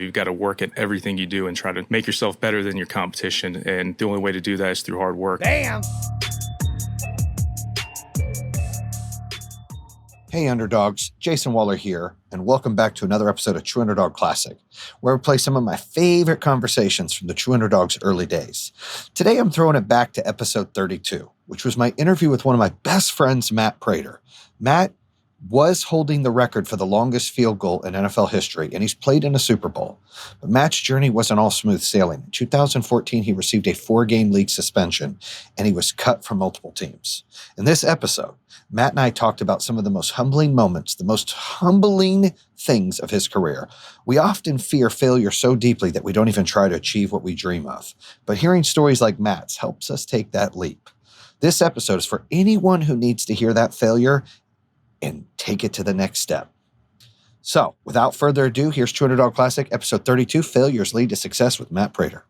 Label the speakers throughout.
Speaker 1: You've got to work at everything you do and try to make yourself better than your competition. And the only way to do that is through hard work.
Speaker 2: Bam!
Speaker 3: Hey underdogs, Jayson Waller here, and welcome back to another episode of True Underdog Classic, where we play some of my favorite conversations from the True Underdog's early days. Today I'm throwing it back to episode 32, which was my interview with one of my best friends, Matt Prater. Matt was holding the record for the longest field goal in NFL history, and he's played in a Super Bowl. But Matt's journey wasn't all smooth sailing. In 2014, he received a 4-game league suspension, and he was cut from multiple teams. In this episode, Matt and I talked about some of the most humbling moments, the most humbling things of his career. We often fear failure so deeply that we don't even try to achieve what we dream of. But hearing stories like Matt's helps us take that leap. This episode is for anyone who needs to hear that failure and take it to the next step. So, without further ado, here's True Underdog Classic, episode 32, Failures Lead to Success with Matt Prater.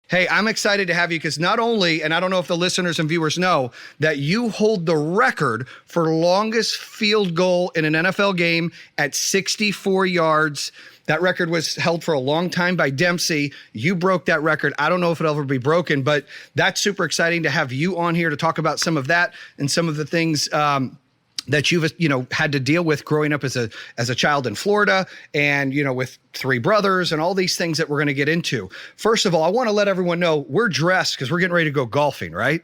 Speaker 2: Hey, I'm excited to have you because not only, and I don't know if the listeners and viewers know, that you hold the record for longest field goal in an NFL game at 64 yards. That record was held for a long time by Dempsey. You broke that record. I don't know if it'll ever be broken, but that's super exciting to have you on here to talk about some of that and some of the things that you've had to deal with growing up as a child in Florida and with 3 brothers and all these things that we're going to get into. First of all, I want to let everyone know we're dressed because we're getting ready to go golfing, right?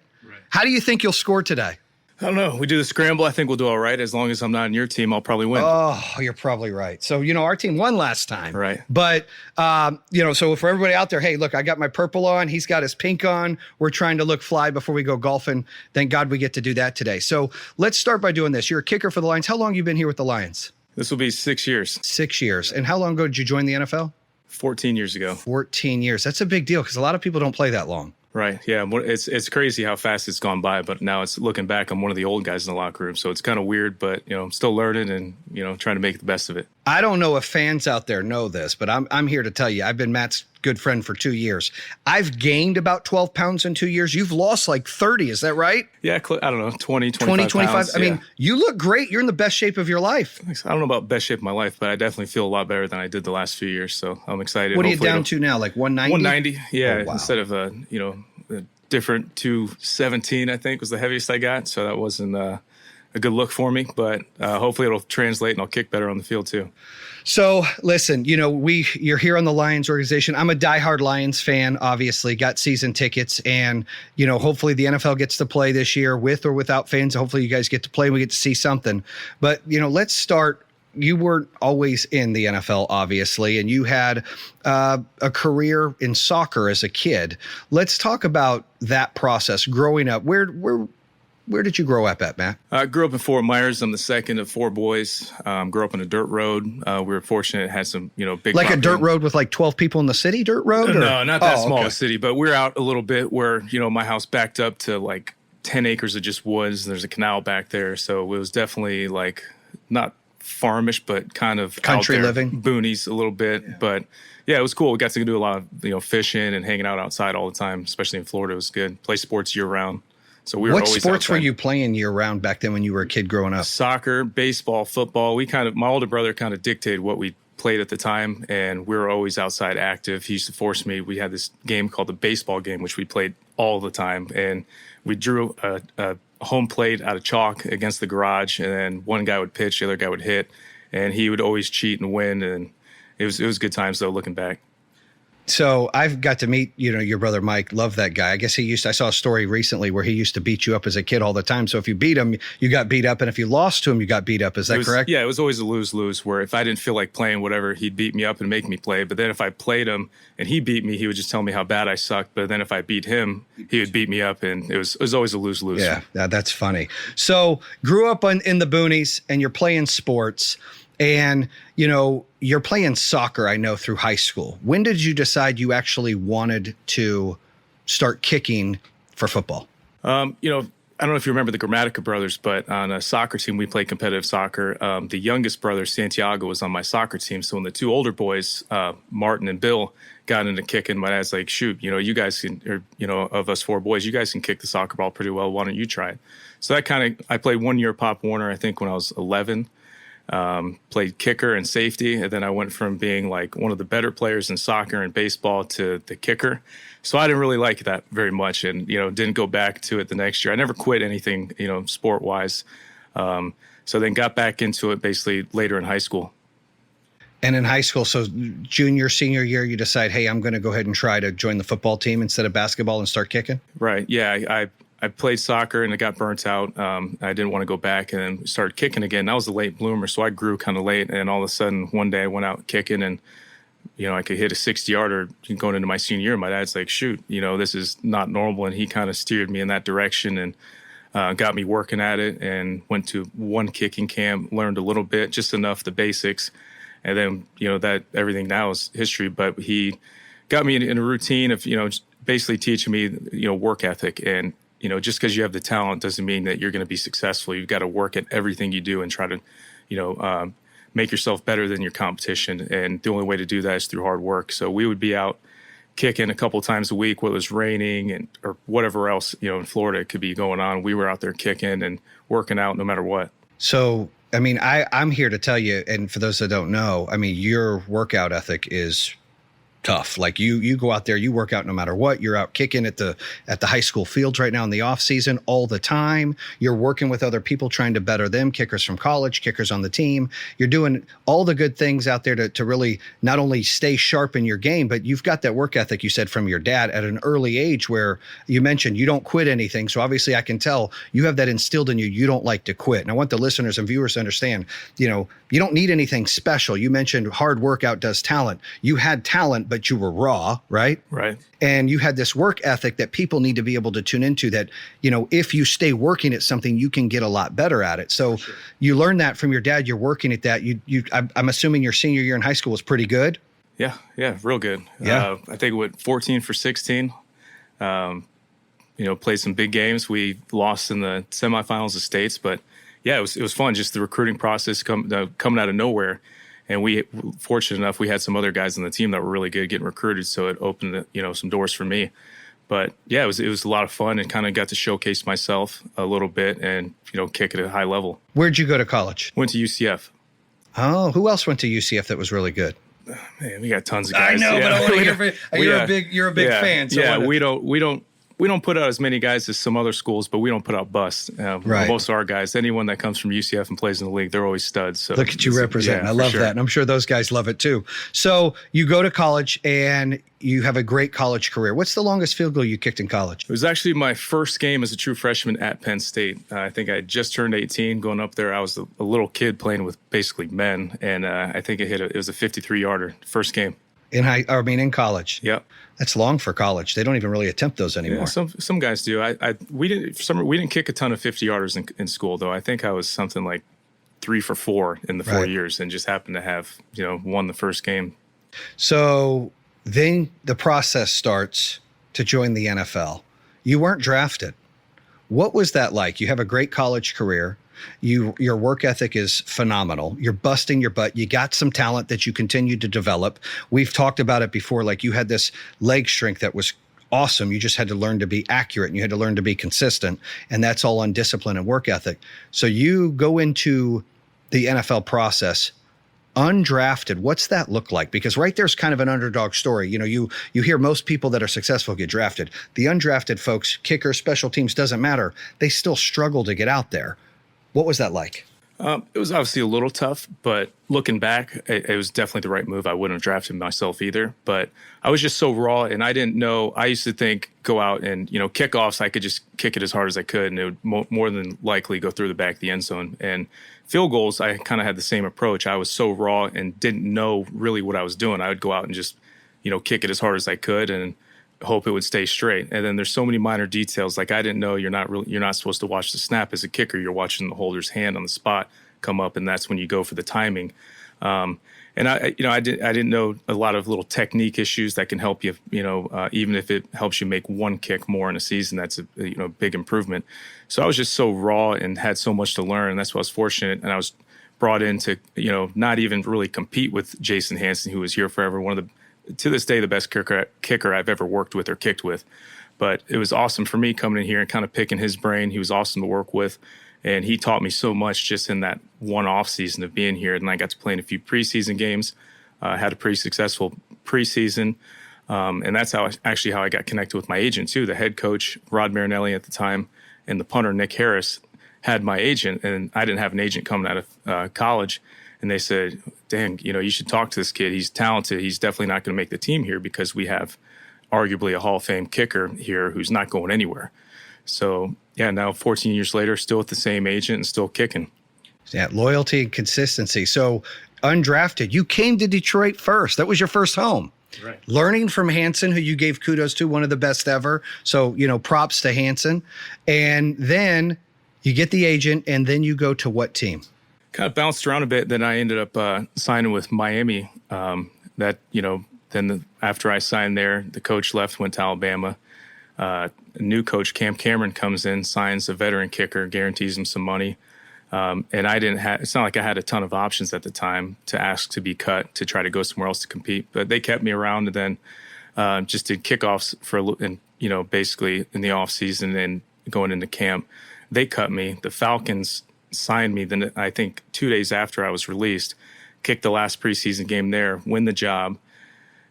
Speaker 2: How do you think you'll score today?
Speaker 1: I don't know. We do the scramble. I think we'll do all right. As long as I'm not in your team, I'll probably win.
Speaker 2: Oh, you're probably right. So, our team won last time.
Speaker 1: Right.
Speaker 2: But, so for everybody out there, hey, look, I got my purple on. He's got his pink on. We're trying to look fly before we go golfing. Thank God we get to do that today. So let's start by doing this. You're a kicker for the Lions. How long have you been here with the Lions?
Speaker 1: This will be 6 years.
Speaker 2: 6 years. And how long ago did you join the NFL?
Speaker 1: 14 years ago.
Speaker 2: 14 years. That's a big deal because a lot of people don't play that long.
Speaker 1: Right. Yeah. It's crazy how fast it's gone by, but now it's looking back, I'm one of the old guys in the locker room. So it's kind of weird, but I'm still learning and, trying to make the best of it.
Speaker 2: I don't know if fans out there know this, but I'm here to tell you, I've been Matt's good friend for 2 years. I've gained about 12 pounds in 2 years. You've lost like 30. Is that right?
Speaker 1: Yeah. I don't know, 25 pounds.
Speaker 2: I mean, you look great. You're in the best shape of your life.
Speaker 1: I don't know about best shape of my life, but I definitely feel a lot better than I did the last few years. So I'm excited.
Speaker 2: What are you down to now? Like 190?
Speaker 1: 190. Yeah.
Speaker 2: Oh, wow.
Speaker 1: Instead of, a different 217, I think was the heaviest I got. So that wasn't a good look for me, but hopefully it'll translate and I'll kick better on the field too.
Speaker 2: So listen, you're here on the Lions organization. I'm a diehard Lions fan, obviously, got season tickets, and hopefully the NFL gets to play this year with or without fans. Hopefully you guys get to play and we get to see something. But let's start. You weren't always in the NFL, obviously, and you had a career in soccer as a kid. Let's talk about that process growing up. Where did you grow up at, Matt?
Speaker 1: I grew up in Fort Meyers. I'm the second of 4 boys. Grew up on a dirt road. We were fortunate; it had some, big.
Speaker 2: Like a dirt road with like 12 people in the city. Dirt road? Or?
Speaker 1: No, not that small a city, but we're out a little bit where my house backed up to like 10 acres of just woods. There's a canal back there, so it was definitely like not farmish, but kind of
Speaker 2: country
Speaker 1: out there,
Speaker 2: living,
Speaker 1: boonies a little bit. Yeah. But yeah, it was cool. We got to do a lot of fishing and hanging out outside all the time, especially in Florida. It was good. Play sports year round. So we were always outside. What sports
Speaker 2: were you playing year round back then when you were a kid growing up?
Speaker 1: Soccer, baseball, football. My older brother kind of dictated what we played at the time, and we were always outside active. He used to force me. We had this game called the baseball game, which we played all the time, and we drew a home plate out of chalk against the garage, and then one guy would pitch, the other guy would hit, and he would always cheat and win, and it was good times though looking back.
Speaker 2: So I've got to meet, your brother I love that guy. I guess I saw a story recently where he used to beat you up as a kid all the time. So if you beat him, you got beat up. And if you lost to him, you got beat up. Is that correct?
Speaker 1: Yeah, it was always a lose-lose where if I didn't feel like playing whatever, he'd beat me up and make me play. But then if I played him and he beat me, he would just tell me how bad I sucked. But then if I beat him, he would beat me up. And it was always a lose-lose.
Speaker 2: Yeah, that's funny. So grew up in the boonies and you're playing sports. And, you're playing soccer, I know, through high school. When did you decide you actually wanted to start kicking for football?
Speaker 1: I don't know if you remember the Grammatica brothers, but on a soccer team, we played competitive soccer. The youngest brother, Santiago, was on my soccer team. So when the 2 older boys, Martin and Bill, got into kicking, my dad's like, shoot, you guys can, of us 4 boys, you guys can kick the soccer ball pretty well. Why don't you try it? So that I played 1 year Pop Warner, I think when I was 11. Played kicker and safety, and then I went from being like one of the better players in soccer and baseball to the kicker. So I didn't really like that very much, and didn't go back to it the next year. I never quit anything, sport wise. So then got back into it basically later in high school.
Speaker 2: And in high school, so junior, senior year, you decide, hey, I'm going to go ahead and try to join the football team instead of basketball and start kicking?
Speaker 1: Right. Yeah. I played soccer and it got burnt out. I didn't want to go back and then started kicking again. I was a late bloomer, so I grew kind of late. And all of a sudden, one day I went out kicking and, I could hit a 60-yarder going into my senior year. My dad's like, shoot, this is not normal. And he kind of steered me in that direction and got me working at it, and went to one kicking camp, learned a little bit, just enough, the basics. And then, that everything now is history. But he got me in a routine of, basically teaching me, work ethic. And, just because you have the talent doesn't mean that you're going to be successful. You've got to work at everything you do and try to, make yourself better than your competition. And the only way to do that is through hard work. So we would be out kicking a couple times a week, whether it was raining or whatever else, in Florida could be going on. We were out there kicking and working out no matter what.
Speaker 2: So, I'm here to tell you, and for those that don't know, your workout ethic is tough. Like you go out there, you work out no matter what. You're out kicking at the high school fields right now in the off season all the time. You're working with other people trying to better them, kickers from college, kickers on the team. You're doing all the good things out there to really not only stay sharp in your game, but you've got that work ethic you said from your dad at an early age, where you mentioned you don't quit anything. So obviously I can tell you have that instilled in you. You don't like to quit. And I want the listeners and viewers to understand, you don't need anything special. You mentioned hard work outdoes talent. You had talent, but you were raw, right?
Speaker 1: Right.
Speaker 2: And you had this work ethic that people need to be able to tune into, that, if you stay working at something, you can get a lot better at it. So sure. You learned that from your dad. You're working at that. I'm assuming your senior year in high school was pretty good.
Speaker 1: Yeah. Real good.
Speaker 2: Yeah.
Speaker 1: I think it went 14 for 16. Played some big games. We lost in the semifinals of states, but yeah, it was fun. Just the recruiting process coming out of nowhere. And we, fortunate enough, we had some other guys on the team that were really good getting recruited. So it opened, some doors for me. But yeah, it was a lot of fun, and kind of got to showcase myself a little bit and, kick at a high level.
Speaker 2: Where'd you go to college?
Speaker 1: Went to UCF.
Speaker 2: Oh, who else went to UCF that was really good?
Speaker 1: Man, we got tons of guys.
Speaker 2: I know, but I want to hear you're a big fan. So
Speaker 1: we don't put out as many guys as some other schools, but we don't put out busts.
Speaker 2: Right.
Speaker 1: Most of our guys, anyone that comes from UCF and plays in the league, they're always studs. So
Speaker 2: look at you representing. I love that. And I'm sure those guys love it too. So you go to college and you have a great college career. What's the longest field goal you kicked in college?
Speaker 1: It was actually my first game as a true freshman at Penn State. I think I just turned 18 going up there. I was a little kid playing with basically men. And I think it was a 53-yarder first game.
Speaker 2: In college.
Speaker 1: Yep.
Speaker 2: That's long for college. They don't even really attempt those anymore.
Speaker 1: Yeah, some guys do. We didn't kick a ton of 50-yarders in school, though. I think I was something like 3 for 4 in the 4 years, and just happened to have won the first game.
Speaker 2: So then the process starts to join the NFL. You weren't drafted. What was that like? You have a great college career. Your work ethic is phenomenal. You're busting your butt. You got some talent that you continue to develop. We've talked about it before. Like, you had this leg strength that was awesome. You just had to learn to be accurate, and you had to learn to be consistent. And that's all on discipline and work ethic. So you go into the NFL process undrafted. What's that look like? Because right there's kind of an underdog story. You hear most people that are successful get drafted. The undrafted folks, kickers, special teams, doesn't matter. They still struggle to get out there. What was that like?
Speaker 1: It was obviously a little tough, but looking back, it was definitely the right move. I wouldn't have drafted myself either, but I was just so raw, and I didn't know. I used to think go out and, kickoffs, I could just kick it as hard as I could, and it would more than likely go through the back of the end zone. And field goals, I kind of had the same approach. I was so raw and didn't know really what I was doing. I would go out and just, kick it as hard as I could and hope it would stay straight. And then there's so many minor details. Like, I didn't know you're not supposed to watch the snap as a kicker. You're watching the holder's hand on the spot come up, and that's when you go for the timing. And I didn't know a lot of little technique issues that can help you. Even if it helps you make one kick more in a season, that's a big improvement. So I was just so raw and had so much to learn. And that's why I was fortunate. And I was brought in to not even really compete with Jayson Hanson, who was here forever, to this day, the best kicker I've ever worked with or kicked with. But it was awesome for me coming in here and kind of picking his brain. He was awesome to work with. And he taught me so much just in that one off season of being here. And I got to play in a few preseason games, had a pretty successful preseason. And that's how I got connected with my agent too. The head coach, Rod Marinelli at the time, and the punter, Nick Harris, had my agent. And I didn't have an agent coming out of college. And they said, dang, you should talk to this kid. He's talented. He's definitely not going to make the team here because we have arguably a Hall of Fame kicker here who's not going anywhere. So, yeah, now 14 years later, still with the same agent and still kicking.
Speaker 2: Yeah, loyalty and consistency. So, undrafted, you came to Detroit first. That was your first home.
Speaker 1: Right.
Speaker 2: Learning from Hanson, who you gave kudos to, one of the best ever. So, props to Hanson. And then you get the agent, and then you go to what team?
Speaker 1: Kind of bounced around a bit. Then I ended up signing with Miami. After I signed there, the coach left, went to Alabama. A new coach, Cam Cameron, comes in, signs a veteran kicker, guarantees him some money. And it's not like I had a ton of options at the time to ask to be cut to try to go somewhere else to compete. But they kept me around, and then just did kickoffs basically in the off season and going into camp. They cut me. The Falcons signed me. Then I think 2 days after I was released, kicked the last preseason game there, win the job,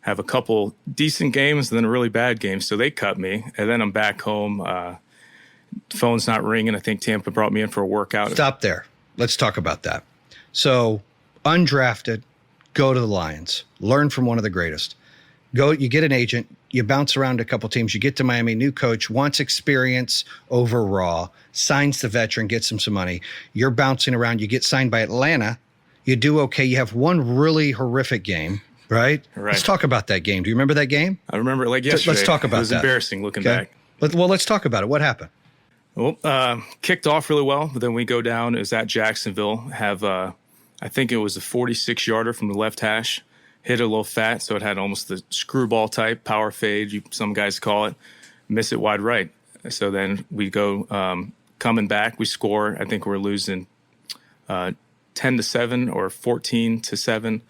Speaker 1: have a couple decent games and then a really bad game. So they cut me, and then I'm back home. Phone's not ringing. I think Tampa brought me in for a workout.
Speaker 2: Stop there. Let's talk about that. So, undrafted, go to the Lions, learn from one of the greatest. You get an agent, you bounce around a couple teams, you get to Miami, new coach, wants experience over raw, signs the veteran, gets him some money. You're bouncing around, you get signed by Atlanta, you do okay, you have one really horrific game, right? Let's talk about that game. Do you remember that game?
Speaker 1: I remember it like yesterday.
Speaker 2: Let's talk about that.
Speaker 1: It was embarrassing looking back.
Speaker 2: Let's talk about it. What happened?
Speaker 1: Well, kicked off really well, but then we go down. It was at Jacksonville. I think it was a 46-yarder from the left hash. Hit it a little fat, so it had almost the screwball type, power fade, some guys call it. Miss it wide right. So then we go coming back. We score. I think we're losing 10-7 or 14-7.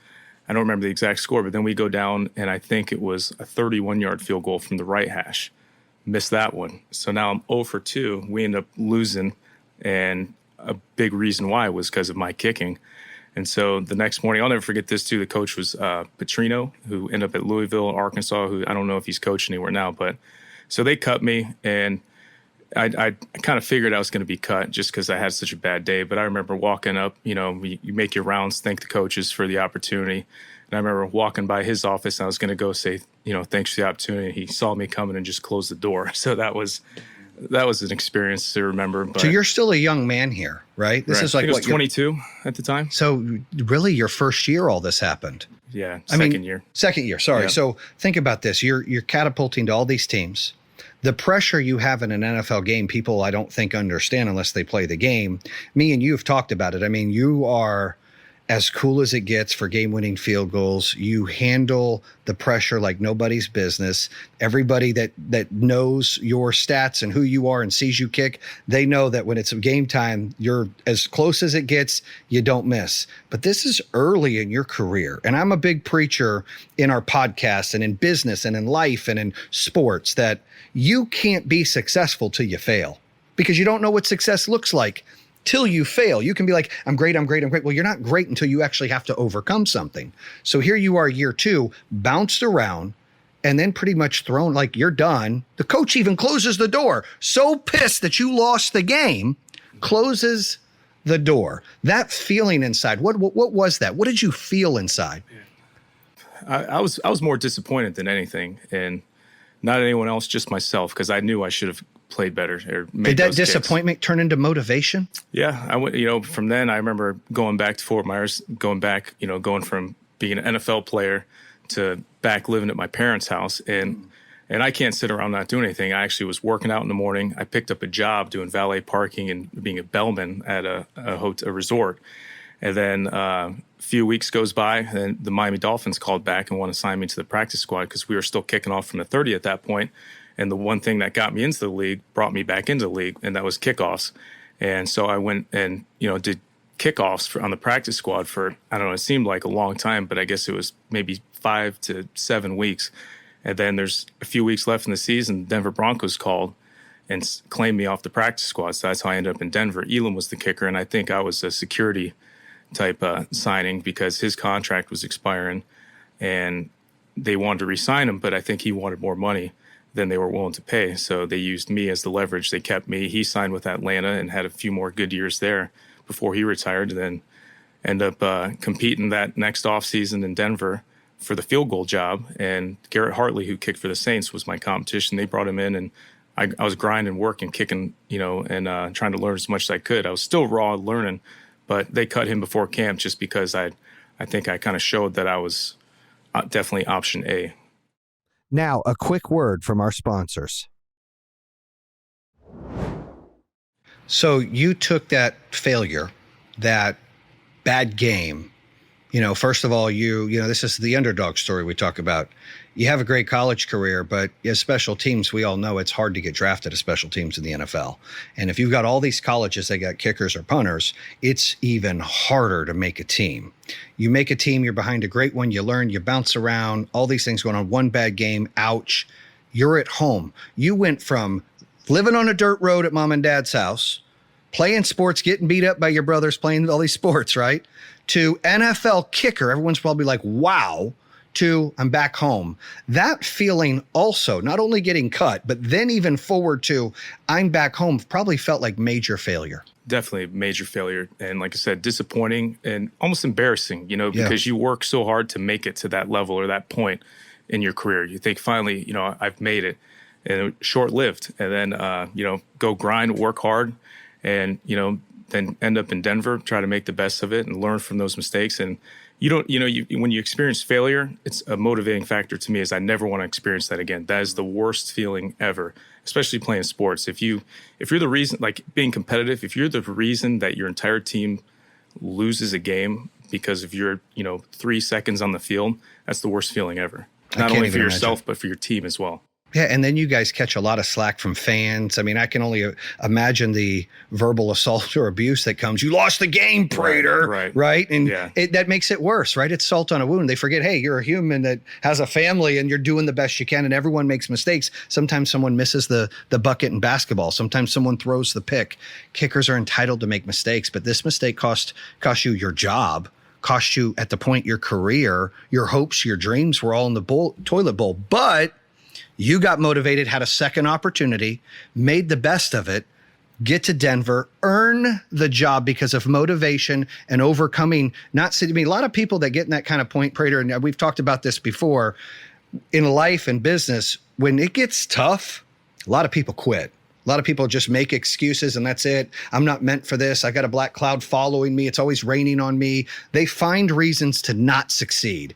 Speaker 1: I don't remember the exact score, but then we go down, and I think it was a 31-yard field goal from the right hash. Missed that one. So now I'm 0 for 2. We end up losing, and a big reason why was because of my kicking. And so the next morning, I'll never forget this too. The coach was Petrino, who ended up at Louisville, Arkansas, who I don't know if he's coaching anywhere now. But so they cut me, and I kind of figured I was going to be cut just because I had such a bad day. But I remember walking up, you make your rounds, thank the coaches for the opportunity. And I remember walking by his office, and I was going to go say, thanks for the opportunity. He saw me coming and just closed the door. So that was an experience to remember. But,
Speaker 2: so you're still a young man here, right? This is like
Speaker 1: I was 22 at the time.
Speaker 2: So really your first year all this happened.
Speaker 1: Yeah, second year.
Speaker 2: Second year, sorry. Yeah. So think about this. You're catapulting to all these teams. The pressure you have in an NFL game, people I don't think understand unless they play the game. Me and you have talked about it. I mean, you are as cool as it gets for game-winning field goals. You handle the pressure like nobody's business. Everybody that knows your stats and who you are and sees you kick, they know that when it's game time, you're as close as it gets, you don't miss. But this is early in your career. And I'm a big preacher in our podcast and in business and in life and in sports that you can't be successful till you fail because you don't know what success looks like. Till you fail. You can be like, I'm great. Well, you're not great until you actually have to overcome something. So here you are, year 2, bounced around, and then pretty much thrown like you're done. The coach even closes the door. So pissed that you lost the game, closes the door. That feeling inside, what was that? What did you feel inside?
Speaker 1: I was more disappointed than anything, and not anyone else, just myself, because I knew I should have played better or made.
Speaker 2: Did that disappointment turn into motivation?
Speaker 1: Yeah, I went. From then I remember going back to Fort Meyers, going from being an NFL player to back living at my parents' house, and I can't sit around not doing anything. I actually was working out in the morning. I picked up a job doing valet parking and being a bellman at a resort, and then a few weeks goes by, and the Miami Dolphins called back and want to sign me to the practice squad because we were still kicking off from the 30 at that point. And the one thing that got me into the league brought me back into the league, and that was kickoffs. And so I went and, did kickoffs on the practice squad for, I don't know, it seemed like a long time, but I guess it was maybe 5 to 7 weeks. And then there's a few weeks left in the season. Denver Broncos called, and claimed me off the practice squad. So that's how I ended up in Denver. Elam was the kicker, and I think I was a security type signing because his contract was expiring, and they wanted to re-sign him, but I think he wanted more money than they were willing to pay. So they used me as the leverage. They kept me. He signed with Atlanta and had a few more good years there before he retired, and then ended up competing that next offseason in Denver for the field goal job. And Garrett Hartley, who kicked for the Saints, was my competition. They brought him in, and I was grinding, working, kicking, and trying to learn as much as I could. I was still raw learning, but they cut him before camp just because I think I kind of showed that I was definitely option A.
Speaker 2: Now, a quick word from our sponsors. So you took that failure, that bad game. First of all, this is the underdog story we talk about. You have a great college career, but as special teams, we all know it's hard to get drafted as special teams in the NFL. And if you've got all these colleges that got kickers or punters, it's even harder to make a team. You make a team, you're behind a great one, you learn, you bounce around, all these things going on, one bad game, ouch. You're at home. You went from living on a dirt road at mom and dad's house, playing sports, getting beat up by your brothers, playing all these sports, right? To NFL kicker. Everyone's probably like, wow. To I'm back home. That feeling also, not only getting cut, but then even forward to I'm back home, probably felt like major failure.
Speaker 1: Definitely major failure. And like I said, disappointing and almost embarrassing, because you work so hard to make it to that level or that point in your career. You think finally, I've made it, and it was short-lived. And then, go grind, work hard, and, then end up in Denver, try to make the best of it and learn from those mistakes. And when you experience failure, it's a motivating factor to me is I never want to experience that again. That is the worst feeling ever, especially playing sports. If you're the reason, like being competitive, if you're the reason that your entire team loses a game because of your, 3 seconds on the field, that's the worst feeling ever. Not only for yourself, but for your team as well.
Speaker 2: Yeah, and then you guys catch a lot of slack from fans. I mean, I can only imagine the verbal assault or abuse that comes. You lost the game, Prater, right? And that makes it worse, right? It's salt on a wound. They forget, hey, you're a human that has a family and you're doing the best you can, and everyone makes mistakes. Sometimes someone misses the bucket in basketball. Sometimes someone throws the pick. Kickers are entitled to make mistakes, but this mistake cost you your job, cost you at the point your career, your hopes, your dreams were all in the toilet bowl. But you got motivated, had a second opportunity, made the best of it, get to Denver, earn the job because of motivation and overcoming. A lot of people that get in that kind of point, Prater, and we've talked about this before, in life and business, when it gets tough, a lot of people quit. A lot of people just make excuses and that's it. I'm not meant for this. I got a black cloud following me. It's always raining on me. They find reasons to not succeed.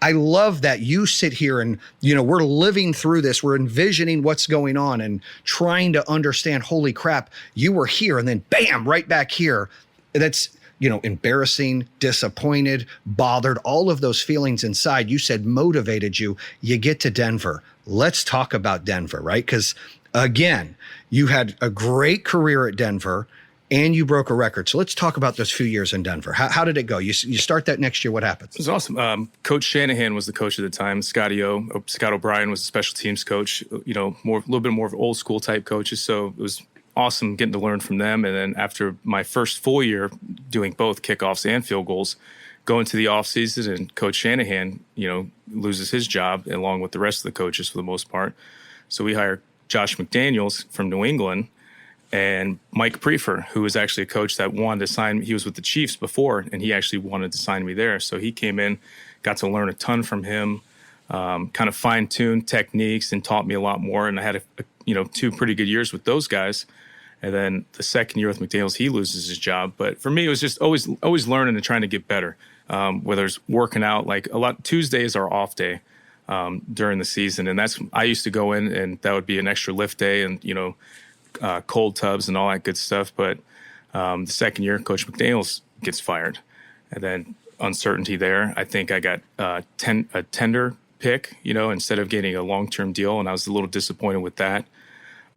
Speaker 2: I love that you sit here and, we're living through this. We're envisioning what's going on and trying to understand, holy crap, you were here and then bam, right back here. That's, embarrassing, disappointed, bothered, all of those feelings inside. You said motivated you. You get to Denver. Let's talk about Denver, right? Because again, you had a great career at Denver and you broke a record. So let's talk about those few years in Denver. How did it go? You start that next year. What happens?
Speaker 1: It was awesome. Coach Shanahan was the coach at the time. Scott O'Brien was the special teams coach, a little bit more of old school type coaches. So it was awesome getting to learn from them. And then after my first full year doing both kickoffs and field goals, going to the offseason, and Coach Shanahan, loses his job along with the rest of the coaches for the most part. So we hired Josh McDaniels from New England, and Mike Prater, who was actually a coach that wanted to sign me. He was with the Chiefs before, and he actually wanted to sign me there. So he came in, got to learn a ton from him, kind of fine-tuned techniques and taught me a lot more. And I had, 2 pretty good years with those guys. And then the second year with McDaniels, he loses his job. But for me, it was just always learning and trying to get better, whether it's working out. Like Tuesday is our off day during the season. And I used to go in, and that would be an extra lift day and, cold tubs and all that good stuff. But the second year, Coach McDaniels gets fired. And then uncertainty there. I think I got a tender pick, instead of getting a long-term deal. And I was a little disappointed with that.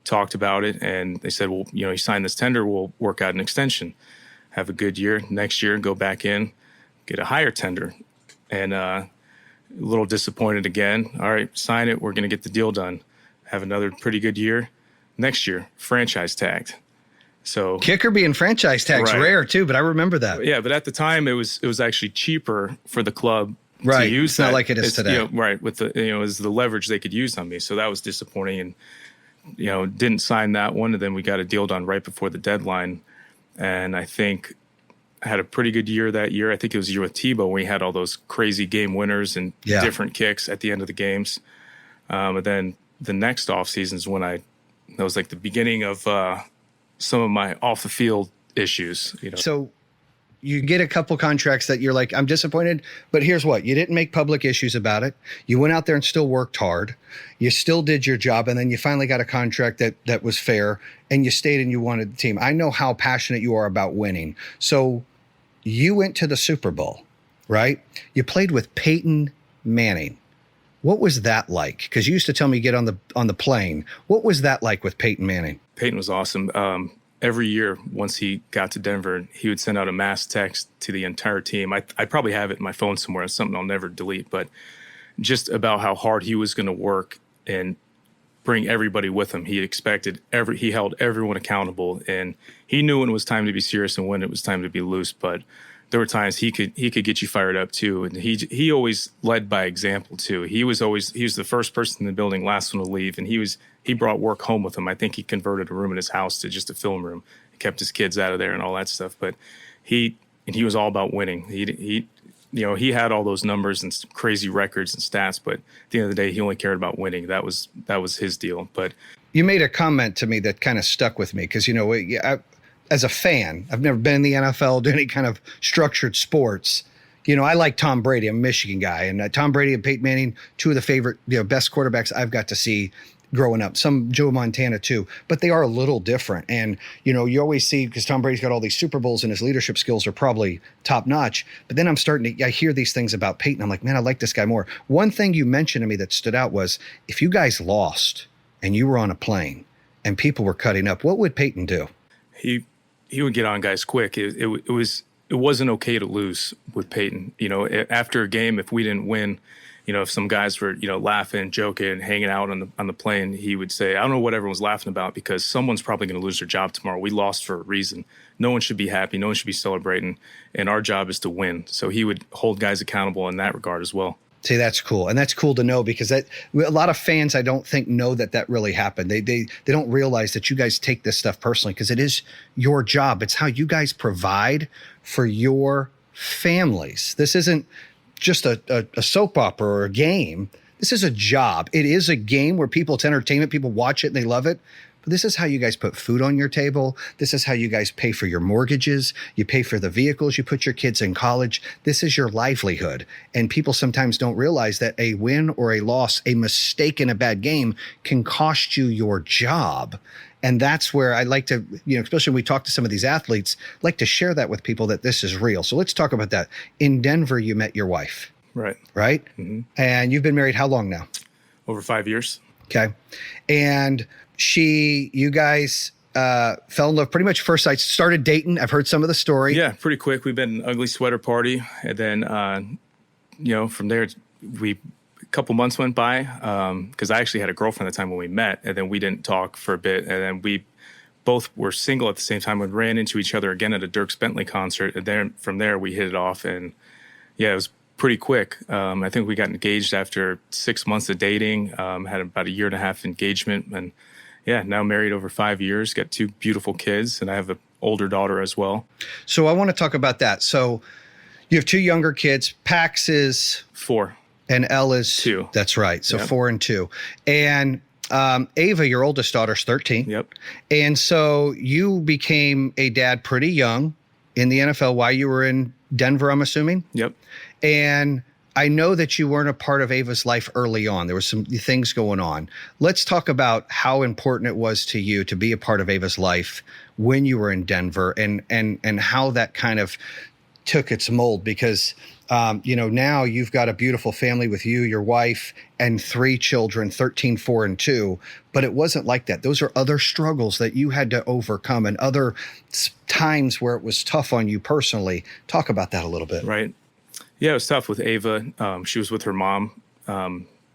Speaker 1: Talked about it, and they said, well, you signed this tender, we'll work out an extension. Have a good year. Next year, go back in, get a higher tender. And a little disappointed again. All right, sign it. We're going to get the deal done. Have another pretty good year. next year, franchise tagged. So
Speaker 2: kicker being franchise tag's
Speaker 1: Right.
Speaker 2: rare too, but I remember that.
Speaker 1: yeah, but at the time it was actually cheaper for the club
Speaker 2: Right.
Speaker 1: to use
Speaker 2: It's not
Speaker 1: that.
Speaker 2: like it is
Speaker 1: It's,
Speaker 2: today.
Speaker 1: right. With the, is the leverage they could use on me. So that was disappointing, and, didn't sign that one. And then we got a deal done right before the deadline. And I think I had a pretty good year that year. I think it was a year with Tebow. We had all those crazy game winners and
Speaker 2: Yeah.
Speaker 1: different kicks at the end of the games. And then the next off season is when that was like the beginning of some of my off the field issues.
Speaker 2: So you get a couple contracts that you're like, I'm disappointed, but here's what, you didn't make public issues about it. You went out there and still worked hard. You still did your job. And then you finally got a contract that was fair, and you stayed and you wanted the team. I know how passionate you are about winning. So you went to the Super Bowl, right? You played with Peyton Manning. What was that like? Because you used to tell me get on the plane. What was that like with Peyton Manning?
Speaker 1: Peyton was awesome. Every year, once he got to Denver, he would send out a mass text to the entire team. I probably have it in my phone somewhere. It's something I'll never delete, but just about how hard he was going to work and bring everybody with him. He held everyone accountable, and he knew when it was time to be serious and when it was time to be loose. But there were times he could get you fired up too, and he always led by example too. He was the first person in the building, last one to leave, and he brought work home with him. I think he converted a room in his house to just a film room. He kept his kids out of there and all that stuff. But he was all about winning. He had all those numbers and crazy records and stats, but at the end of the day, he only cared about winning. That was his deal. But
Speaker 2: You made a comment to me that kind of stuck with me because, as a fan, I've never been in the NFL, do any kind of structured sports. I like Tom Brady. I'm a Michigan guy. And Tom Brady and Peyton Manning, two of the favorite, best quarterbacks I've got to see growing up. Some Joe Montana too, but they are a little different. And, you always see, because Tom Brady's got all these Super Bowls and his leadership skills are probably top notch. But then I hear these things about Peyton. I'm like, man, I like this guy more. One thing you mentioned to me that stood out was if you guys lost and you were on a plane and people were cutting up, what would Peyton do?
Speaker 1: He would get on guys quick. It wasn't okay to lose with Peyton. After a game, if we didn't win, if some guys were, laughing, joking, hanging out on the plane, he would say, I don't know what everyone's laughing about because someone's probably going to lose their job tomorrow. We lost for a reason. No one should be happy. No one should be celebrating. And our job is to win. So he would hold guys accountable in that regard as well.
Speaker 2: See, that's cool. And that's cool to know because a lot of fans, I don't think, know that really happened. They don't realize that you guys take this stuff personally because it is your job. It's how you guys provide for your families. This isn't just a soap opera or a game. This is a job. It is a game where it's entertainment. People watch it and they love it. But this is how you guys put food on your table. This is how you guys pay for your mortgages. You pay for the vehicles. You put your kids in college. This is your livelihood. And people sometimes don't realize that a win or a loss, a mistake in a bad game can cost you your job. And that's where I like to, especially when we talk to some of these athletes, like to share that with people that this is real. So let's talk about that. In Denver, you met your wife.
Speaker 1: Right.
Speaker 2: Right?
Speaker 1: Mm-hmm.
Speaker 2: And you've been married how long now?
Speaker 1: Over 5 years.
Speaker 2: Okay. And you guys fell in love pretty much first sight, started dating. I've heard some of the story.
Speaker 1: Yeah, pretty quick. We've been an ugly sweater party. And then, from there, a couple months went by because I actually had a girlfriend at the time when we met. And then we didn't talk for a bit. And then we both were single at the same time. We ran into each other again at a Dierks Bentley concert. And then from there, we hit it off. And yeah, it was pretty quick. I think we got engaged after 6 months of dating, had about a year and a half engagement. And yeah, now married over 5 years, got 2 beautiful kids, and I have an older daughter as well.
Speaker 2: So I want to talk about that. So you have 2 younger kids. Pax is
Speaker 1: 4.
Speaker 2: And Elle is
Speaker 1: 2.
Speaker 2: That's right. So
Speaker 1: Yep.
Speaker 2: 4 and 2. And Ava, your oldest daughter, is 13.
Speaker 1: Yep.
Speaker 2: And so you became a dad pretty young in the NFL while you were in Denver, I'm assuming.
Speaker 1: Yep.
Speaker 2: And I know that you weren't a part of Ava's life early on. There were some things going on. Let's talk about how important it was to you to be a part of Ava's life when you were in Denver and how that kind of took its mold because, now you've got a beautiful family with you, your wife, and 3 children, 13, 4, and 2. But it wasn't like that. Those are other struggles that you had to overcome and other times where it was tough on you personally. Talk about that a little bit.
Speaker 1: Right. Yeah, it was tough with Ava. She was with her mom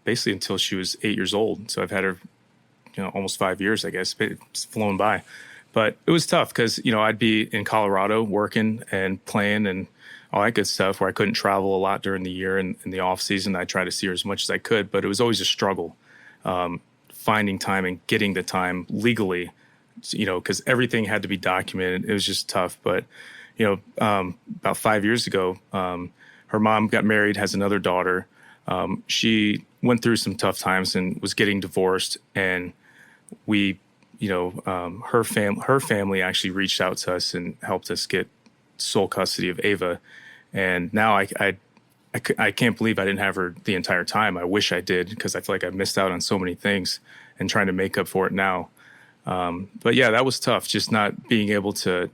Speaker 1: basically until she was 8 years old. So I've had her almost 5 years, I guess. It's flown by. But it was tough because, I'd be in Colorado working and playing and all that good stuff where I couldn't travel a lot during the year. And in the off season, I tried to see her as much as I could, but it was always a struggle finding time and getting the time legally, because everything had to be documented. It was just tough. But, about 5 years ago, her mom got married, has another daughter. She went through some tough times and was getting divorced. And we, her family actually reached out to us and helped us get sole custody of Ava. And now I can't believe I didn't have her the entire time. I wish I did, because I feel like I missed out on so many things and trying to make up for it now. But yeah, that was tough. Just not being able to,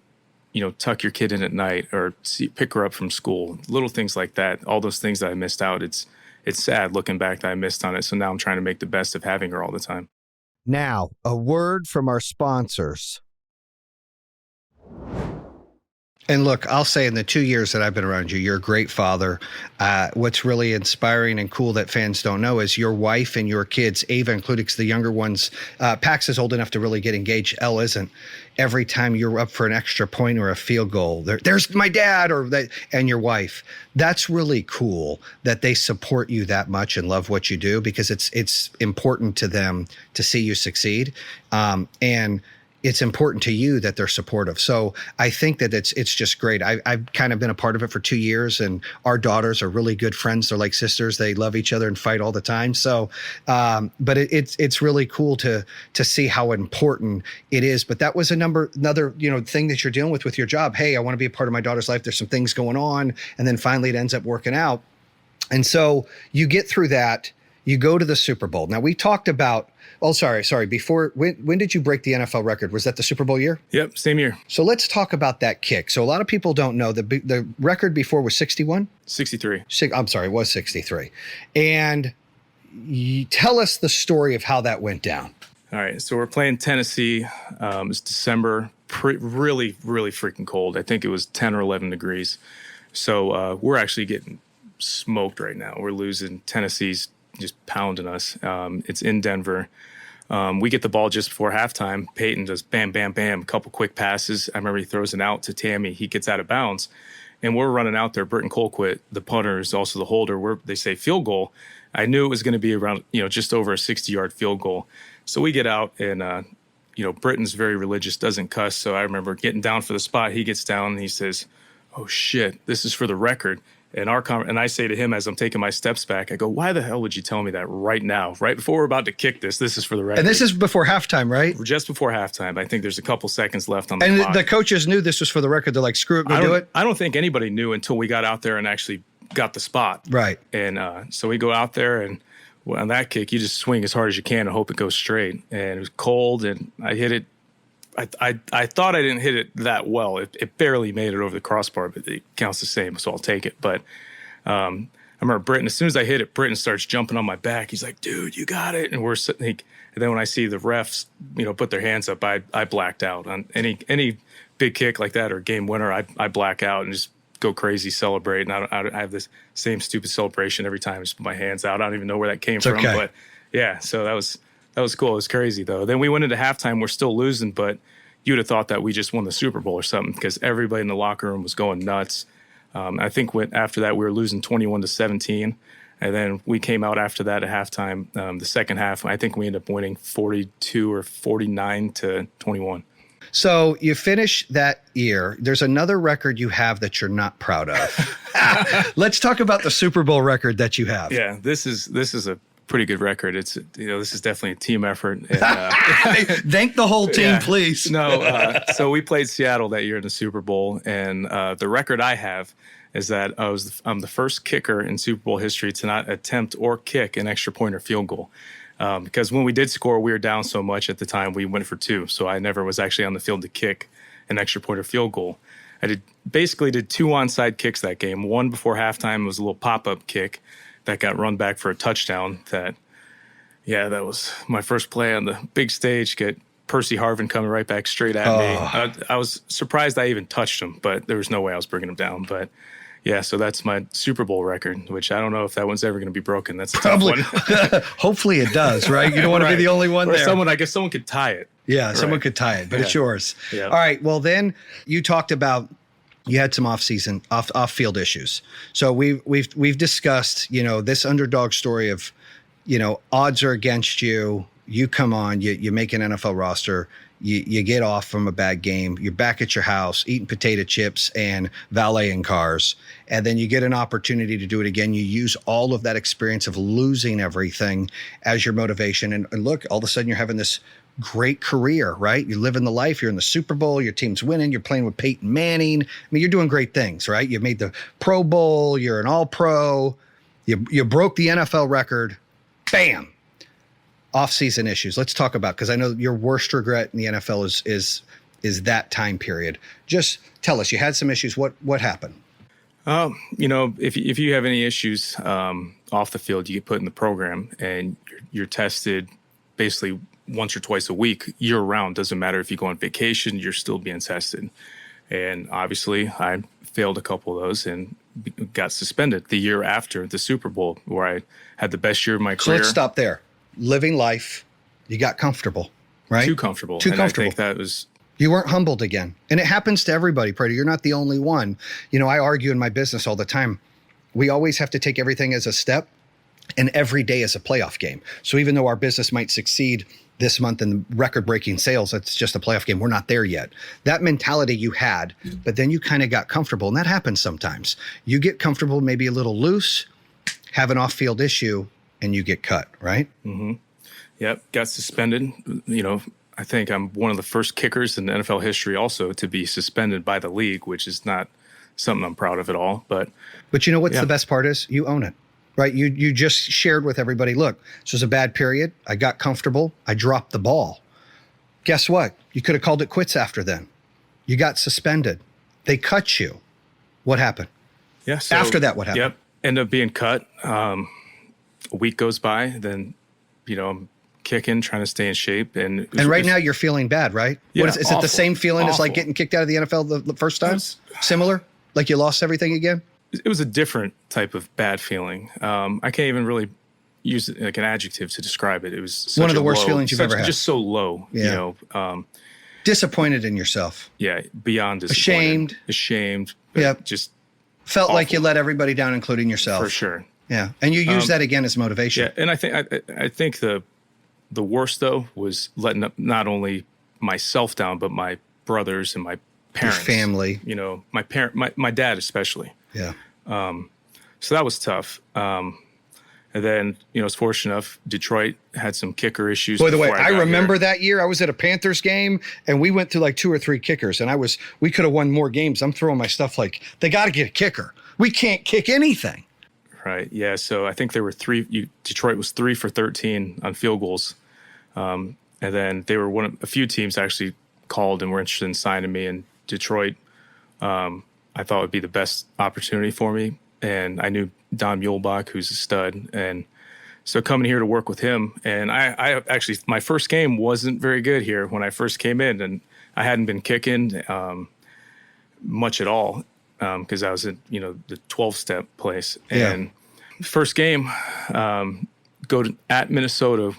Speaker 1: tuck your kid in at night or pick her up from school, little things like that. All those things that I missed out. It's sad looking back that I missed on it. So now I'm trying to make the best of having her all the time.
Speaker 2: Now, a word from our sponsors. And look, I'll say in the 2 years that I've been around you, you're a great father. What's really inspiring and cool that fans don't know is your wife and your kids, Ava included, because the younger ones, Pax is old enough to really get engaged. Elle isn't. Every time you're up for an extra point or a field goal, there's my dad and your wife. That's really cool that they support you that much and love what you do, because it's important to them to see you succeed. And it's important to you that they're supportive. So I think that it's just great. I've kind of been a part of it for 2 years, and our daughters are really good friends. They're like sisters. They love each other and fight all the time. So, but it's really cool to see how important it is. But that was another thing that you're dealing with your job. Hey, I want to be a part of my daughter's life. There's some things going on, and then finally it ends up working out. And so you get through that. You go to the Super Bowl. Now we talked about. Oh, sorry. Before, when did you break the NFL record? Was that the Super Bowl year?
Speaker 1: Yep, same year.
Speaker 2: So let's talk about that kick. So a lot of people don't know the record before was 61?
Speaker 1: 63.
Speaker 2: I'm sorry, it was 63. And tell us the story of how that went down.
Speaker 1: All right, so we're playing Tennessee. It's December, really, really freaking cold. I think it was 10 or 11 degrees. So we're actually getting smoked right now. We're losing. Tennessee's just pounding us. It's in Denver. We get the ball just before halftime. Peyton does bam, bam, bam, a couple quick passes. I remember he throws it out to Tammy. He gets out of bounds, and we're running out there. Britton Colquitt, the punter, is also the holder. They say field goal. I knew it was going to be around, just over a 60-yard field goal. So we get out, and Britton's very religious, doesn't cuss. So I remember getting down for the spot. He gets down and he says, "Oh shit, this is for the record." And I say to him as I'm taking my steps back, I go, "Why the hell would you tell me that right now, right before we're about to kick this? This is for the record."
Speaker 2: And this is before halftime, right?
Speaker 1: Just before halftime. I think there's a couple seconds left on the
Speaker 2: clock.
Speaker 1: And
Speaker 2: the coaches knew this was for the record. They're like, "Screw it, go do it."
Speaker 1: I don't think anybody knew until we got out there and actually got the spot.
Speaker 2: Right.
Speaker 1: And so we go out there, and on that kick, you just swing as hard as you can and hope it goes straight. And it was cold, and I hit it. I thought I didn't hit it that well. It barely made it over the crossbar, but it counts the same, so I'll take it. But I remember Britton, as soon as I hit it, Britton starts jumping on my back. He's like, "Dude, you got it." And we're sitting, and then when I see the refs, put their hands up, I blacked out. On any big kick like that or game winner, I black out and just go crazy, celebrate. And I have this same stupid celebration every time. I just put my hands out. I don't even know where that came from.
Speaker 2: Okay.
Speaker 1: But yeah, so that was cool. It was crazy though. Then we went into halftime. We're still losing, but you'd have thought that we just won the Super Bowl or something, because everybody in the locker room was going nuts. I think after that we were losing 21-17, and then we came out after that at halftime. The second half, I think we ended up winning 42 or 49-21.
Speaker 2: So you finish that year. There's another record you have that you're not proud of. Let's talk about the Super Bowl record that you have.
Speaker 1: Yeah, this is a pretty good record. It's this is definitely a team effort. And,
Speaker 2: thank the whole team,
Speaker 1: yeah,
Speaker 2: please.
Speaker 1: No, so we played Seattle that year in the Super Bowl, and the record I have is that I'm the first kicker in Super Bowl history to not attempt or kick an extra point or field goal. Because when we did score, we were down so much at the time, we went for two. So I never was actually on the field to kick an extra point or field goal. I basically did two onside kicks that game. One before halftime was a little pop-up kick that got run back for a touchdown. That was my first play on the big stage. Get Percy Harvin coming right back straight at me. I was surprised I even touched him, but there was no way I was bringing him down. But Yeah, so that's my Super Bowl record, which I don't know if that one's ever going to be broken. That's a
Speaker 2: Probably.
Speaker 1: tough one.
Speaker 2: Hopefully it does, right? You don't want to be the only one
Speaker 1: or
Speaker 2: there.
Speaker 1: I guess someone could tie it.
Speaker 2: Yeah, someone could tie it, but it's yours.
Speaker 1: Yeah.
Speaker 2: All right. Well, then you talked about you had some off-field issues. So we've discussed, this underdog story of, odds are against you. You come on, you make an NFL roster. You get off from a bad game. You're back at your house eating potato chips and valeting cars. And then you get an opportunity to do it again. You use all of that experience of losing everything as your motivation. And look, all of a sudden you're having this great career, right? You're living the life. You're in the Super Bowl. Your team's winning. You're playing with Peyton Manning. I mean, you're doing great things, right? You've made the Pro Bowl. You're an All-Pro. You broke the NFL record. Bam. Off-season issues. Let's talk about, because I know your worst regret in the NFL is that time period. Just tell us, you had some issues. What happened?
Speaker 1: If you have any issues off the field, you get put in the program, and you're tested basically once or twice a week, year round. Doesn't matter if you go on vacation, you're still being tested. And obviously, I failed a couple of those and got suspended the year after the Super Bowl, where I had the best year of my career.
Speaker 2: So let's stop there. Living life, you got comfortable, right?
Speaker 1: Too comfortable.
Speaker 2: I
Speaker 1: think that was...
Speaker 2: You weren't humbled again. And it happens to everybody, Prater. You're not the only one. I argue in my business all the time. We always have to take everything as a step, and every day is a playoff game. So even though our business might succeed this month in record-breaking sales, that's just a playoff game. We're not there yet. That mentality you had, but then you kind of got comfortable, and that happens sometimes. You get comfortable, maybe a little loose, have an off-field issue, and you get cut, right?
Speaker 1: Mm-hmm. Yep, got suspended. I think I'm one of the first kickers in NFL history also to be suspended by the league, which is not something I'm proud of at all. But
Speaker 2: you know what's the best part is? You own it, right? You just shared with everybody, look, this was a bad period. I got comfortable. I dropped the ball. Guess what? You could have called it quits after then. You got suspended. They cut you. What happened?
Speaker 1: Yeah. So,
Speaker 2: after that, what happened?
Speaker 1: Yep. End up being cut. A week goes by, then, I'm kicking, trying to stay in shape. And
Speaker 2: right now you're feeling bad, right?
Speaker 1: Yeah,
Speaker 2: is it the same feeling as like getting kicked out of the NFL the first time? Similar? Like you lost everything again?
Speaker 1: It was a different type of bad feeling. I can't even really use like an adjective to describe it. It was such
Speaker 2: one of the worst feelings you've ever had.
Speaker 1: Just so low,
Speaker 2: Yeah. Disappointed in yourself.
Speaker 1: Yeah, beyond disappointed.
Speaker 2: Ashamed.
Speaker 1: Yep. Just
Speaker 2: felt like you let everybody down, including yourself.
Speaker 1: For sure.
Speaker 2: Yeah, and you use that again as motivation.
Speaker 1: Yeah, and I think the worst though was letting up not only myself down, but my brothers and my parents,
Speaker 2: your family.
Speaker 1: My dad especially.
Speaker 2: Yeah.
Speaker 1: So that was tough. And then I was fortunate enough. Detroit had some kicker issues.
Speaker 2: By the way, I remember that year. I was at a Panthers game, and we went through like 2 or 3 kickers, and we could have won more games. I'm throwing my stuff like they got to get a kicker. We can't kick anything.
Speaker 1: Right. Yeah. So I think there were 3. Detroit was 3 for 13 on field goals, and then they were a few teams actually called and were interested in signing me. And Detroit, I thought would be the best opportunity for me. And I knew Don Muehlbach, who's a stud, and so coming here to work with him. And I actually, my first game wasn't very good here when I first came in, and I hadn't been kicking much at all because I was in the 12-step place. And first game, at Minnesota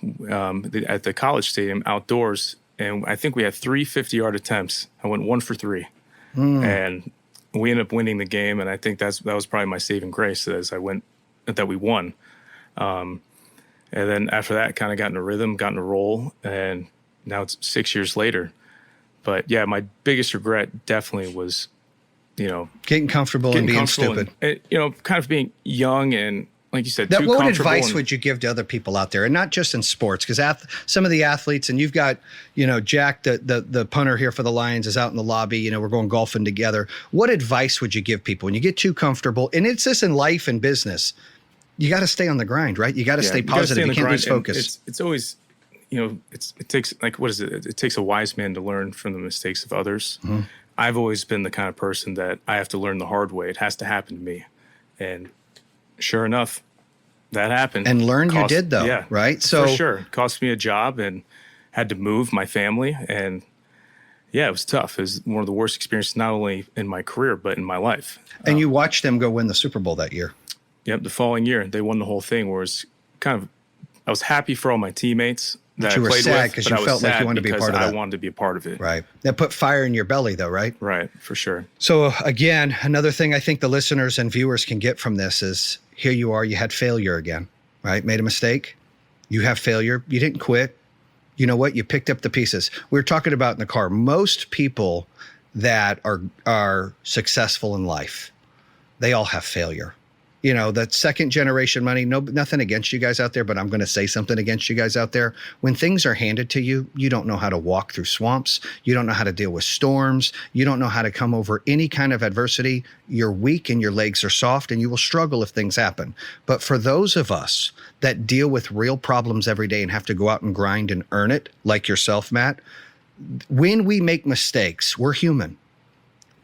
Speaker 1: at the college stadium outdoors, and I think we had 3 50-yard attempts. I went 1 for 3, and we ended up winning the game. And I think that was probably my saving grace that we won. And then after that, kind of got in a rhythm, got in a roll, and now it's 6 years later. But yeah, my biggest regret definitely was,
Speaker 2: getting comfortable and being stupid.
Speaker 1: And, kind of being young and, like you said,
Speaker 2: what advice would you give to other people out there, and not just in sports? Because some of the athletes, and you've got, Jack, the punter here for the Lions, is out in the lobby. We're going golfing together. What advice would you give people when you get too comfortable? And it's this in life and business. You got to stay on the grind, right? You got to stay positive. You can't lose focus.
Speaker 1: It's always, it takes it takes a wise man to learn from the mistakes of others. Mm-hmm. I've always been the kind of person that I have to learn the hard way. It has to happen to me, and sure enough, that happened.
Speaker 2: And you did, though, right? So
Speaker 1: for sure, it cost me a job and had to move my family. And Yeah, it was tough. It was one of the worst experiences, not only in my career, but in my life.
Speaker 2: And you watched them go win the Super Bowl that year.
Speaker 1: Yep, the following year, they won the whole thing, whereas I was happy for all my teammates that
Speaker 2: you
Speaker 1: I
Speaker 2: were
Speaker 1: played
Speaker 2: sad
Speaker 1: with,
Speaker 2: because
Speaker 1: but
Speaker 2: you
Speaker 1: I was
Speaker 2: felt like
Speaker 1: sad
Speaker 2: you wanted to be a
Speaker 1: because
Speaker 2: part of that.
Speaker 1: I wanted to be a part of it.
Speaker 2: Right. That put fire in your belly, though, right?
Speaker 1: Right, for sure.
Speaker 2: So again, another thing I think the listeners and viewers can get from this is here you are, you had failure again, right? Made a mistake. You have failure. You didn't quit. You know what? You picked up the pieces. We were talking about in the car. Most people that are successful in life, they all have failure. You know, that second generation money, nothing against you guys out there, but I'm going to say something against you guys out there. When things are handed to you, you don't know how to walk through swamps. You don't know how to deal with storms. You don't know how to come over any kind of adversity. You're weak and your legs are soft and you will struggle if things happen. But for those of us that deal with real problems every day and have to go out and grind and earn it, like yourself, Matt, when we make mistakes, we're human.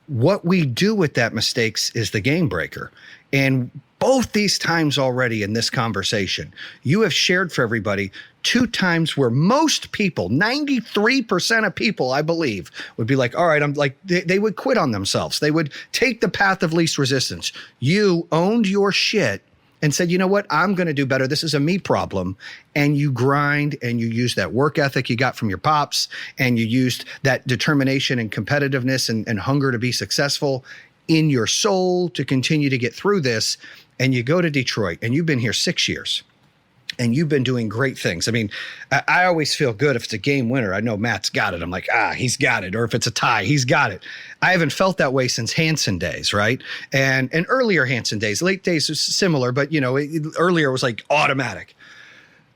Speaker 2: What we do with that mistakes is the game breaker. And both these times already in this conversation, you have shared for everybody 2 times where most people, 93% of people, I believe, would be like, all right, I'm like, they would quit on themselves. They would take the path of least resistance. You owned your shit and said, you know what, I'm going to do better. This is a me problem. And you grind and you use that work ethic you got from your pops and you used that determination and competitiveness and hunger to be successful in your soul to continue to get through this. And you go to Detroit and you've been here 6 years and you've been doing great things. I mean, I always feel good if it's a game winner. I know Matt's got it. I'm like, he's got it. Or if it's a tie, he's got it. I haven't felt that way since Hansen days, right? And earlier Hansen days, late days was similar, but you know, earlier was like automatic.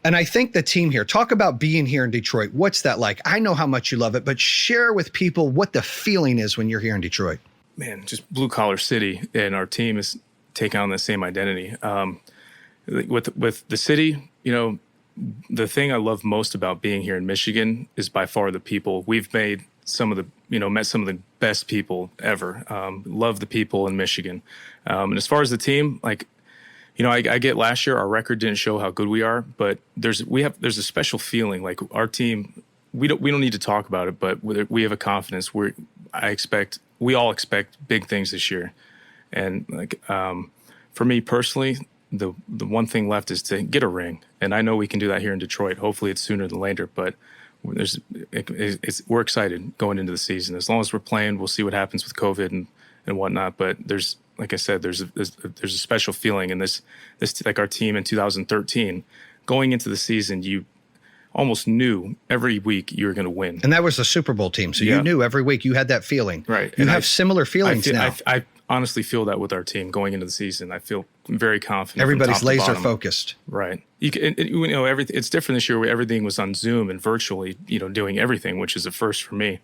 Speaker 2: And I think the team here, talk about being here in Detroit. What's that like? I know how much you love it, but share with people what the feeling is when you're here in Detroit.
Speaker 1: Man, just blue collar city, and our team is taking on the same identity. With the city, you know, the thing I love most about being here in Michigan is by far the people. We've made met some of the best people ever. Love the people in Michigan. And as far as the team, like, you know, I get last year our record didn't show how good we are, but there's a special feeling. Like our team, we don't need to talk about it, but we have a confidence. We all expect big things this year, and like for me personally, the one thing left is to get a ring, and I know we can do that here in Detroit. Hopefully, it's sooner than later, but we're excited going into the season. As long as we're playing, we'll see what happens with COVID and whatnot. But like I said, there's a special feeling in this like our team in 2013 going into the season. You almost knew every week you were going to win. And
Speaker 2: that was the Super Bowl team. So you knew every week you had that feeling.
Speaker 1: Right.
Speaker 2: You have similar feelings now.
Speaker 1: I honestly feel that with our team going into the season. I feel very confident.
Speaker 2: Everybody's laser focused.
Speaker 1: Right. It's different this year where everything was on Zoom and virtually, you know, doing everything, which is a first for me.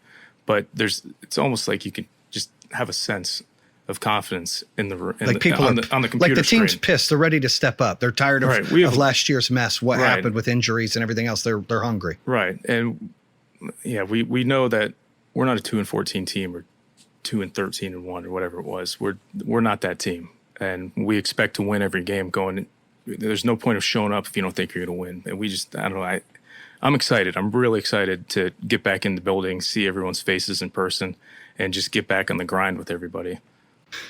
Speaker 1: But it's almost like you can just have a sense of confidence in the on the computer.
Speaker 2: Like the team's
Speaker 1: screen.
Speaker 2: pissed. They're ready to step up. They're tired of last year's mess. What happened with injuries and everything else? They're hungry.
Speaker 1: Right. And yeah, we know that we're not a 2-14 team or 2-13-1 or whatever it was. We're not that team, and we expect to win every game. There's no point of showing up if you don't think you're going to win. And I don't know. I'm excited. I'm really excited to get back in the building, see everyone's faces in person, and just get back on the grind with everybody.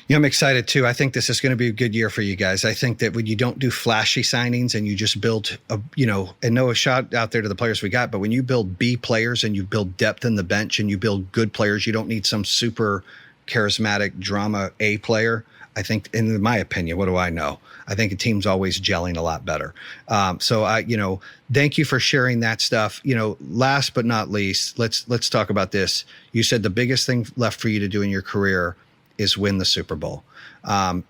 Speaker 2: Yeah, I'm excited too. I think this is going to be a good year for you guys. I think that when you don't do flashy signings and you just build and no shout out there to the players we got, but when you build B players and you build depth in the bench and you build good players, you don't need some super charismatic drama A player. I think, in my opinion, what do I know? I think a team's always gelling a lot better. So thank you for sharing that stuff. You know, last but not least, let's talk about this. You said the biggest thing left for you to do in your career is win the Super Bowl.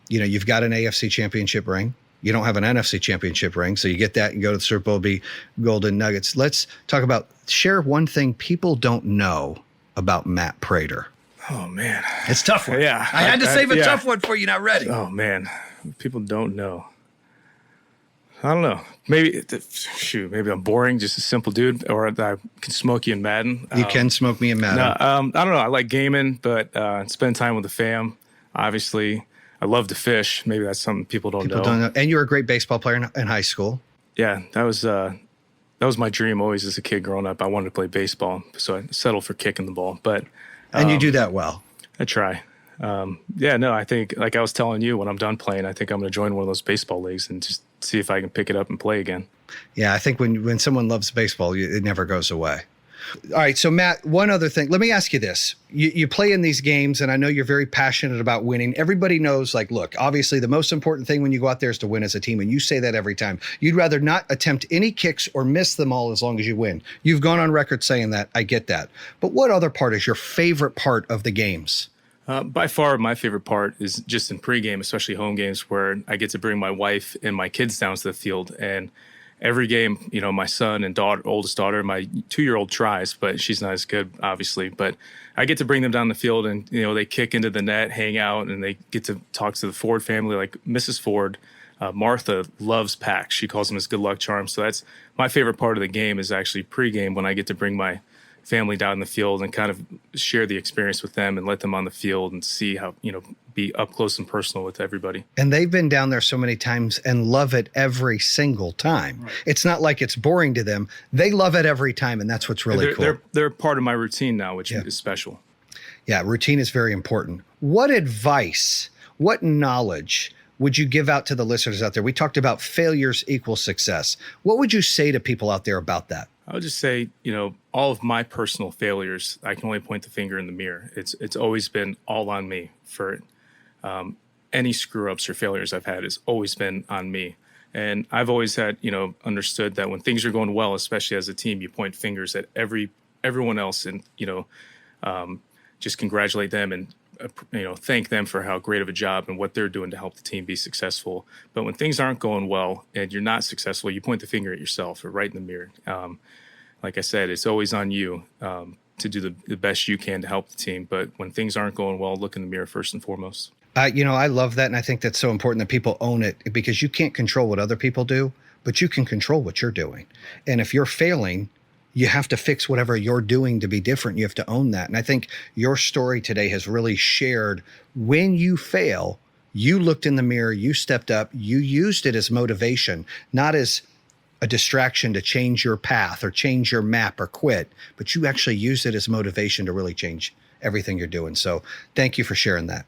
Speaker 2: You've got an AFC championship ring. You don't have an NFC championship ring. So you get that and go to the Super Bowl, be Golden Nuggets. Let's talk about, share one thing people don't know about Matt Prater.
Speaker 1: Oh, man.
Speaker 2: It's a tough one.
Speaker 1: Yeah.
Speaker 2: I had to save a tough one for you. Not ready.
Speaker 1: Oh, man. People don't know. I don't know. Maybe I'm boring, just a simple dude, or I can smoke you in Madden.
Speaker 2: You can smoke me in Madden.
Speaker 1: No, I don't know. I like gaming, but spend time with the fam. Obviously, I love to fish. Maybe that's something people don't know.
Speaker 2: And you were a great baseball player in high school.
Speaker 1: Yeah, that was That was my dream always as a kid growing up. I wanted to play baseball, so I settled for kicking the ball. But
Speaker 2: And you do that well.
Speaker 1: I try. I think, like I was telling you, when I'm done playing, I think I'm going to join one of those baseball leagues and just see if I can pick it up and play again.
Speaker 2: Yeah, I think when someone loves baseball, it never goes away. All right, so Matt, one other thing. Let me ask you this. You play in these games, and I know you're very passionate about winning. Everybody knows, like, look, obviously the most important thing when you go out there is to win as a team, and you say that every time. You'd rather not attempt any kicks or miss them all as long as you win. You've gone on record saying that. I get that. But what other part is your favorite part of the games?
Speaker 1: By far, my favorite part is just in pregame, especially home games, where I get to bring my wife and my kids down to the field. And every game, my son and oldest daughter, my 2-year-old tries, but she's not as good, obviously. But I get to bring them down the field, and they kick into the net, hang out, and they get to talk to the Ford family. Like Mrs. Ford, Martha loves packs. She calls them his good luck charms. So that's my favorite part of the game is actually pregame, when I get to bring my family down in the field and kind of share the experience with them and let them on the field and see how, be up close and personal with everybody.
Speaker 2: And they've been down there so many times and love it every single time. Right. It's not like it's boring to them. They love it every time, and that's what's really cool.
Speaker 1: They're part of my routine now, which is special.
Speaker 2: Yeah, routine is very important. What advice, what knowledge would you give out to the listeners out there? We talked about failures equal success. What would you say to people out there about that?
Speaker 1: I would just say, all of my personal failures, I can only point the finger in the mirror. It's always been all on me. For any screw ups or failures I've had, has always been on me. And I've always had, understood that when things are going well, especially as a team, you point fingers at everyone else and, just congratulate them and, thank them for how great of a job and what they're doing to help the team be successful. But when things aren't going well and you're not successful, you point the finger at yourself or right in the mirror. Like I said, it's always on you to do the best you can to help the team. But when things aren't going well, look in the mirror first and foremost.
Speaker 2: I love that. And I think that's so important that people own it, because you can't control what other people do, but you can control what you're doing. And if you're failing, you have to fix whatever you're doing to be different. You have to own that. And I think your story today has really shared, when you fail, you looked in the mirror, you stepped up, you used it as motivation, not as a distraction to change your path or change your map or quit, but you actually used it as motivation to really change everything you're doing. So thank you for sharing that.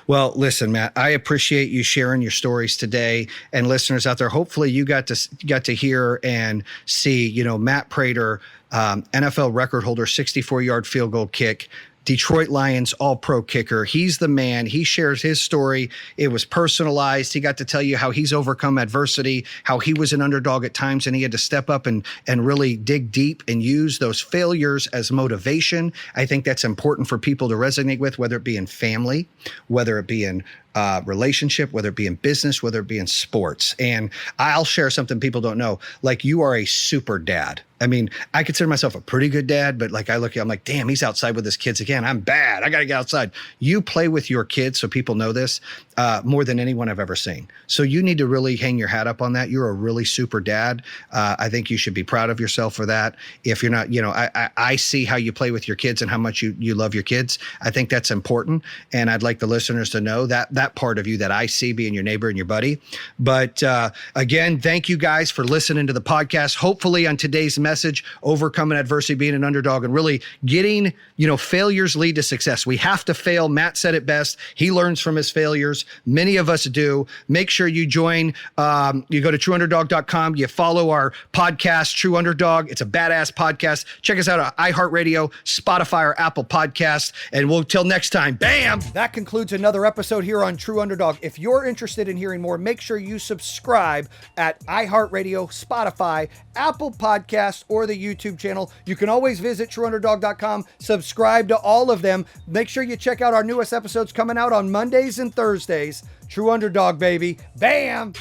Speaker 2: Well, listen, Matt, I appreciate you sharing your stories today. And listeners out there, hopefully you got to hear and see, Matt Prater, NFL record holder, 64-yard field goal kick, Detroit Lions all-pro kicker. He's the man. He shares his story. It was personalized. He got to tell you how he's overcome adversity, how he was an underdog at times, and he had to step up and really dig deep and use those failures as motivation. I think that's important for people to resonate with, whether it be in family, whether it be in relationship, whether it be in business, whether it be in sports. And I'll share something people don't know. Like, you are a super dad. I mean, I consider myself a pretty good dad, but like I look at, I'm like, damn, he's outside with his kids again. I'm bad. I got to get outside. You play with your kids, so people know this, more than anyone I've ever seen. So you need to really hang your hat up on that. You're a really super dad. I think you should be proud of yourself for that. If you're not, I see how you play with your kids and how much you love your kids. I think that's important. And I'd like the listeners to know that part of you that I see, being your neighbor and your buddy. But again, thank you guys for listening to the podcast. Hopefully on today's message, overcoming adversity, being an underdog, and really getting, failures lead to success. We have to fail. Matt said it best. He learns from his failures. Many of us do. Make sure you join. You go to trueunderdog.com. You follow our podcast, True Underdog. It's a badass podcast. Check us out on iHeartRadio, Spotify, or Apple Podcasts. And we'll till next time. Bam! That concludes another episode here on True Underdog. If you're interested in hearing more, make sure you subscribe at iHeartRadio, Spotify, Apple Podcasts, or the YouTube channel. You can always visit trueunderdog.com, subscribe to all of them. Make sure you check out our newest episodes coming out on Mondays and Thursdays. True Underdog, baby. Bam!